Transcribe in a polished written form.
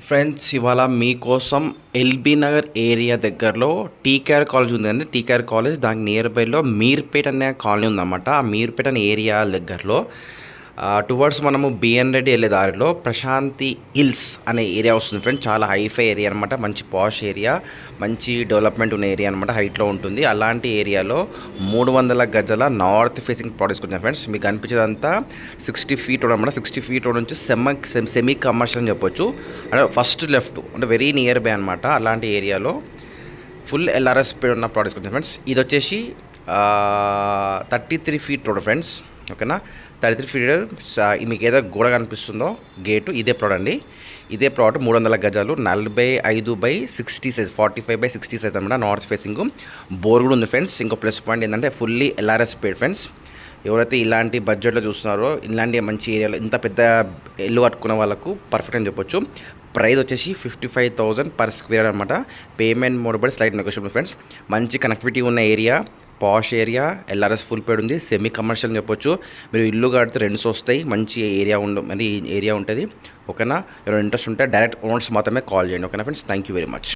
Friends ఇవాళ మీకోసం LB Nagar area దగ్గరలో టీకేఆర్ కాలేజ్ ఉందండి. టీకేఆర్ కాలేజ్ దానికి నియర్ బైలో మీర్పేట్ అనే కాలనీ ఉందన్నమాట. ఆ మీర్పేట్ అనే ఏరియా దగ్గరలో టువర్డ్స్ మనము బిఎన్ రెడ్డి వెళ్ళే దారిలో ప్రశాంతి హిల్స్ అనే ఏరియా వస్తుంది ఫ్రెండ్స్. చాలా హైఫై ఏరియా అనమాట. మంచి పాష్ ఏరియా, మంచి డెవలప్మెంట్ ఉన్న ఏరియా అనమాట. హైట్లో ఉంటుంది. అలాంటి ఏరియాలో 300 గజాల నార్త్ ఫేసింగ్ ప్లాట్ వచ్చాను ఫ్రెండ్స్. మీకు కనిపించేదంతా 60 ఫీట్ రోడ్ అనమాట. 60 ఫీట్ రోడ్ నుంచి సెమీ కమర్షియల్ అని చెప్పొచ్చు. అంటే ఫస్ట్ లెఫ్ట్ అంటే వెరీ నియర్ బై అనమాట. అలాంటి ఏరియాలో ఫుల్ ఎల్ఆర్ఎస్ పేరు ఉన్న ప్లాట్ వచ్చాను ఫ్రెండ్స్. ఇది వచ్చేసి 33 ఫీట్ రోడ్ ఫ్రెండ్స్. ఓకేనా, 33 ఫీట్. మీకు ఏదో గోడ కనిపిస్తుందో గేటు, ఇదే ప్లాట్ అండి. ఇదే ప్లాట్ 300 గజాలు, 45/60 సైజ్, 45/60 సైజ్ అనమాట. నార్త్ ఫేసింగ్ బోర్ కూడా ఉంది ఫ్రెండ్స్. ఇంకో ప్లస్ పాయింట్ ఏంటంటే ఫుల్లీ ఎల్ఆర్ఎస్ పేడ్ ఫ్రెండ్స్. ఎవరైతే ఇలాంటి బడ్జెట్లో చూస్తున్నారో, ఇలాంటి మంచి ఏరియాలో ఇంత పెద్ద ఇల్లు కట్టుకున్న వాళ్ళకు పర్ఫెక్ట్ అని చెప్పొచ్చు. ప్రైస్ వచ్చేసి 55,000 పర్ స్క్వేర్ అనమాట. పేమెంట్ మోడ్ బట్టి స్లైట్ నెగోషియబుల్ ఫ్రెండ్స్. మంచి కనెక్టివిటీ ఉన్న ఏరియా, పాష్ ఏరియా, ఎల్ఆర్ఎస్ ఫుల్ పేడ్ ఉంది, సెమీ కమర్షియల్ అని చెప్పొచ్చు. మీరు ఇల్లు కడితే రెంట్స్ వస్తాయి, మంచి ఏరియా ఏరియా ఉంటుంది. ఓకేనా, ఎవరైనా ఇంట్రెస్ట్ ఉంటే డైరెక్ట్ ఓనర్స్ మాత్రమే కాల్ చేయండి. ఓకేనా friends, thank you very much.